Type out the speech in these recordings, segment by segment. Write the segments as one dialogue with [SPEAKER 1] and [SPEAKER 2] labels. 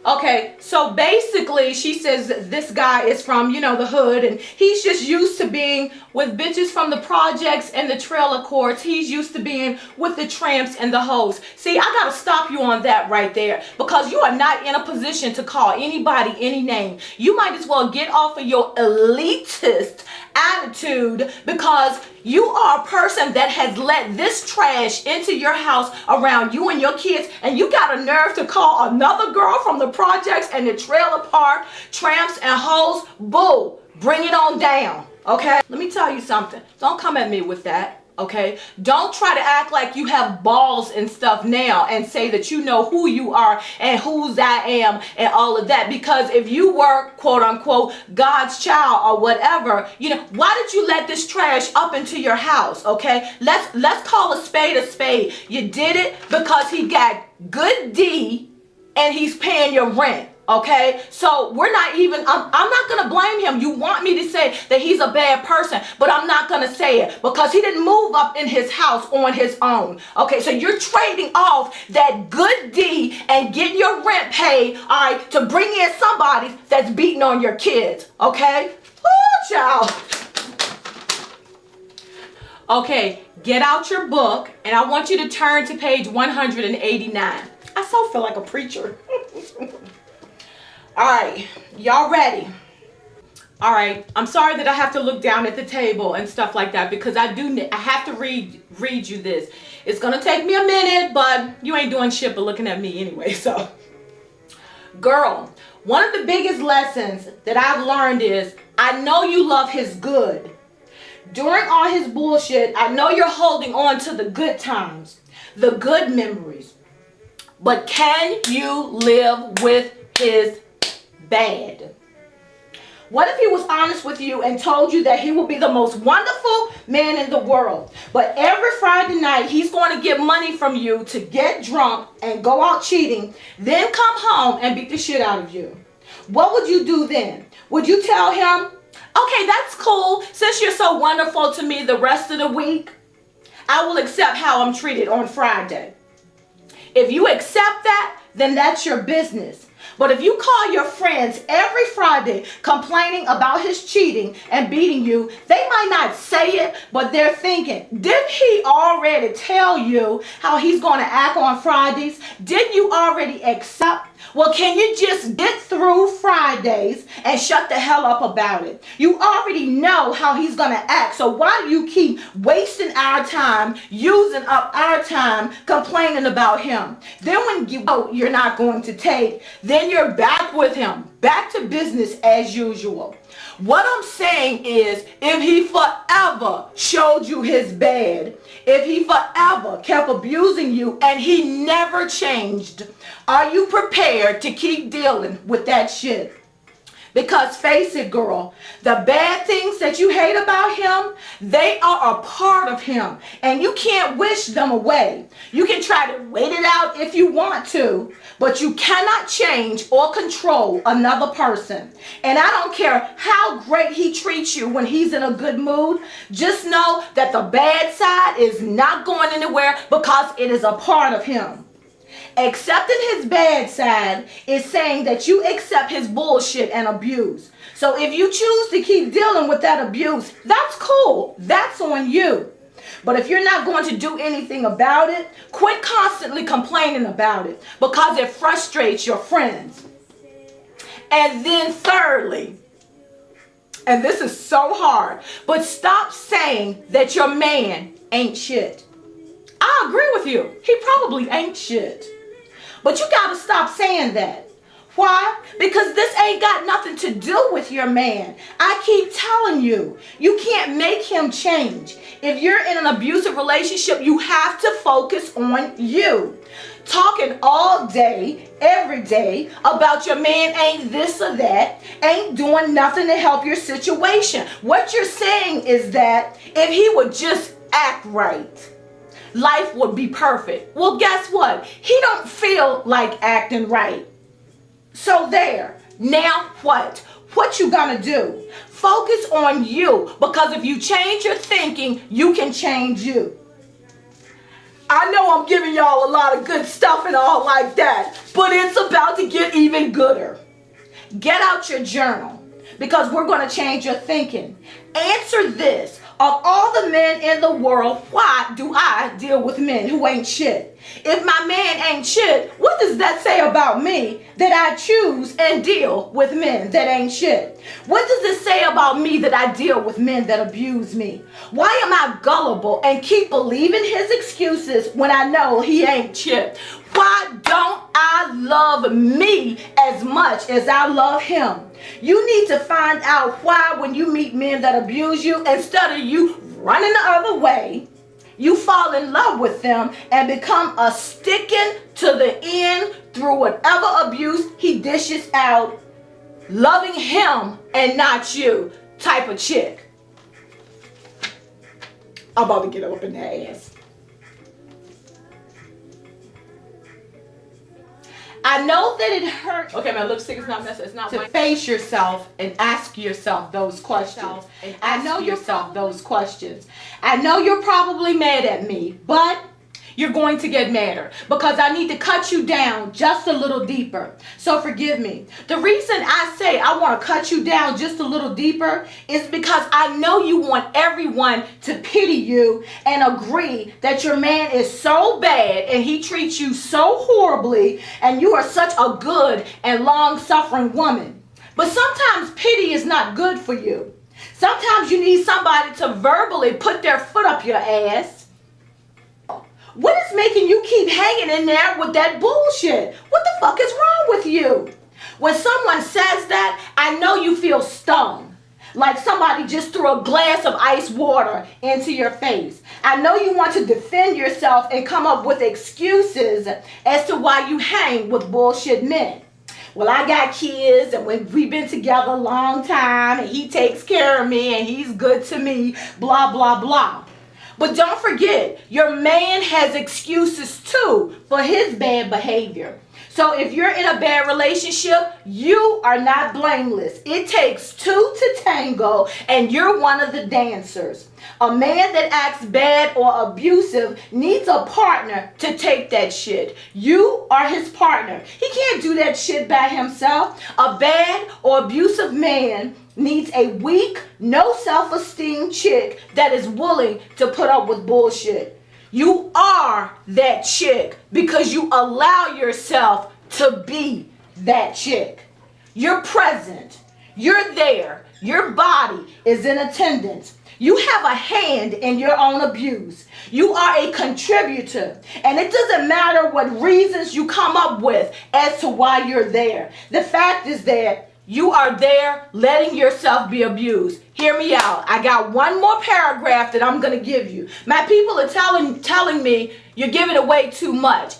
[SPEAKER 1] Okay, so basically she says this guy is from, the hood, and he's just used to being with bitches from the projects and the trailer courts. He's used to being with the tramps and the hoes. See, I gotta stop you on that right there, because you are not in a position to call anybody any name. You might as well get off of your elitist attitude, because you are a person that has let this trash into your house around you and your kids, and you got a nerve to call another girl from the projects and the trailer park tramps and hoes. Boo, bring it on down. Okay, let me tell you something. Don't come at me with that. Okay, don't try to act like you have balls and stuff now and say that you know who you are and whose I am and all of that, because if you were quote unquote God's child or whatever, why did you let this trash up into your house? Okay, let's call a spade a spade. You did it because he got good D and he's paying your rent. Okay, so we're not even, I'm not going to blame him. You want me to say that he's a bad person, but I'm not going to say it, because he didn't move up in his house on his own. Okay, so you're trading off that good D and getting your rent paid, all right, to bring in somebody that's beating on your kids. Okay? Ooh, child. Okay, get out your book, and I want you to turn to page 189. I so feel like a preacher. All right, y'all ready? All right, I'm sorry that I have to look down at the table and stuff like that, because I have to read you this. It's gonna take me a minute, but you ain't doing shit but looking at me anyway. So, girl, one of the biggest lessons that I've learned is, I know you love his good. During all his bullshit, I know you're holding on to the good times, the good memories. But can you live with his bad? What if he was honest with you and told you that he will be the most wonderful man in the world, but every Friday night he's going to get money from you to get drunk and go out cheating, then come home and beat the shit out of you? What would you do then? Would you tell him, okay, that's cool, since you're so wonderful to me the rest of the week, I will accept how I'm treated on Friday? If you accept that, then that's your business. But if you call your friends every Friday complaining about his cheating and beating you, they might not say it, but they're thinking, didn't he already tell you how he's going to act on Fridays? Didn't you already accept? Well, can you just get through Fridays and shut the hell up about it? You already know how he's going to act, so why do you keep wasting our time, using up our time, complaining about him? Then when you know you're not going to take, then you're back with him, back to business as usual. What I'm saying is, if he forever showed you his bad, if he forever kept abusing you and he never changed, are you prepared to keep dealing with that shit? Because face it, girl, the bad things that you hate about him, they are a part of him, and you can't wish them away. You can try to wait it out if you want to, but you cannot change or control another person. And I don't care how great he treats you when he's in a good mood, just know that the bad side is not going anywhere, because it is a part of him. Accepting his bad side is saying that you accept his bullshit and abuse. So if you choose to keep dealing with that abuse, that's cool. That's on you. But if you're not going to do anything about it, quit constantly complaining about it, because it frustrates your friends. And then thirdly, and this is so hard, but stop saying that your man ain't shit. I agree with you. He probably ain't shit. But you got to stop saying that. Why? Because this ain't got nothing to do with your man. I keep telling you, you can't make him change. If you're in an abusive relationship, you have to focus on you. Talking all day, every day, about your man ain't this or that, ain't doing nothing to help your situation. What you're saying is that if he would just act right, life would be perfect. Well, guess what? He don't feel like acting right. So there. Now what? What you gonna do? Focus on you, because if you change your thinking, you can change you. I know know I'm giving y'all a lot of good stuff and all like that, but it's about to get even gooder. Get out your journal, because we're going to change your thinking. Answer this. Of all the men in the world, why do I deal with men who ain't shit? If my man ain't shit, what does that say about me that I choose and deal with men that ain't shit? What does it say about me that I deal with men that abuse me? Why am I gullible and keep believing his excuses when I know he ain't shit? Why don't I love me as much as I love him? You need to find out why when you meet men that abuse you, instead of you running the other way, you fall in love with them and become a sticking to the end through whatever abuse he dishes out, loving him and not you type of chick. I'm about to get up in the ass. I know that it hurts. Okay, my lipstick is not messy. It's not to face yourself and ask yourself those questions. I know you're probably mad at me, but you're going to get madder because I need to cut you down just a little deeper. So forgive me. The reason I say I want to cut you down just a little deeper is because I know you want everyone to pity you and agree that your man is so bad and he treats you so horribly and you are such a good and long-suffering woman. But sometimes pity is not good for you. Sometimes you need somebody to verbally put their foot up your ass. What is making you keep hanging in there with that bullshit? What the fuck is wrong with you? When someone says that, I know you feel stung. Like somebody just threw a glass of ice water into your face. I know you want to defend yourself and come up with excuses as to why you hang with bullshit men. Well, I got kids and we've been together a long time and he takes care of me and he's good to me, blah, blah, blah. But don't forget, your man has excuses too for his bad behavior. So if you're in a bad relationship, you are not blameless. It takes two to tango, and you're one of the dancers. A man that acts bad or abusive needs a partner to take that shit. You are his partner. He can't do that shit by himself. A bad or abusive man needs a weak, no self-esteem chick that is willing to put up with bullshit. You are that chick because you allow yourself to be that chick. You're present. You're there. Your body is in attendance. You have a hand in your own abuse. You are a contributor. And it doesn't matter what reasons you come up with as to why you're there. The fact is that you are there letting yourself be abused. Hear me out. I got one more paragraph that I'm going to give you. My people are telling me you're giving away too much.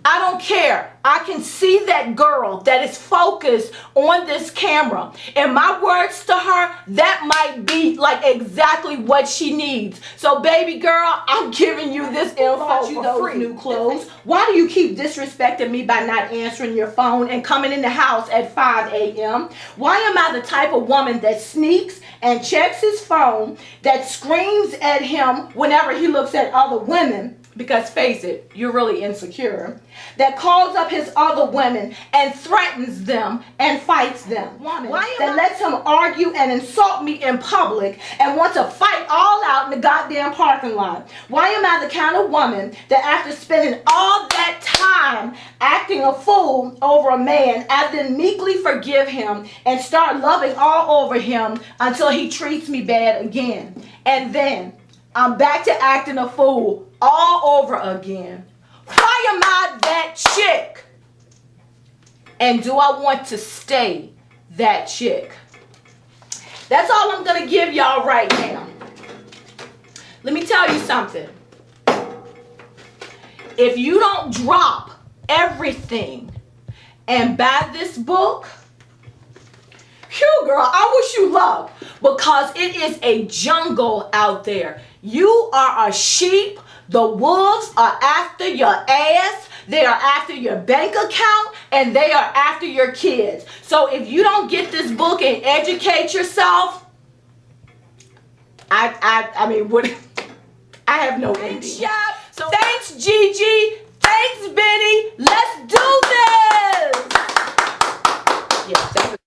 [SPEAKER 1] I don't care. I can see that girl that is focused on this camera. And my words to her, that might be like exactly what she needs. So baby girl, I'm giving you this info for free. New clothes. Why do you keep disrespecting me by not answering your phone and coming in the house at 5 a.m.? Why am I the type of woman that sneaks and checks his phone, that screams at him whenever he looks at other women? Because face it, you're really insecure. That calls up his other women and threatens them and fights them. That lets him argue and insult me in public and want to fight all out in the goddamn parking lot. Why am I the kind of woman that after spending all that time acting a fool over a man, I then meekly forgive him and start loving all over him until he treats me bad again? And then I'm back to acting a fool all over again. Why am I that chick? And do I want to stay that chick? That's all I'm going to give y'all right now. Let me tell you something. If you don't drop everything and buy this book, phew, girl, I wish you luck, because it is a jungle out there. You are a sheep. The wolves are after your ass. They are after your bank account, and they are after your kids. So if you don't get this book and educate yourself, I mean, what? I have no idea.
[SPEAKER 2] So
[SPEAKER 1] thanks, Gigi. Thanks, Benny. Let's do this.
[SPEAKER 2] yeah, that was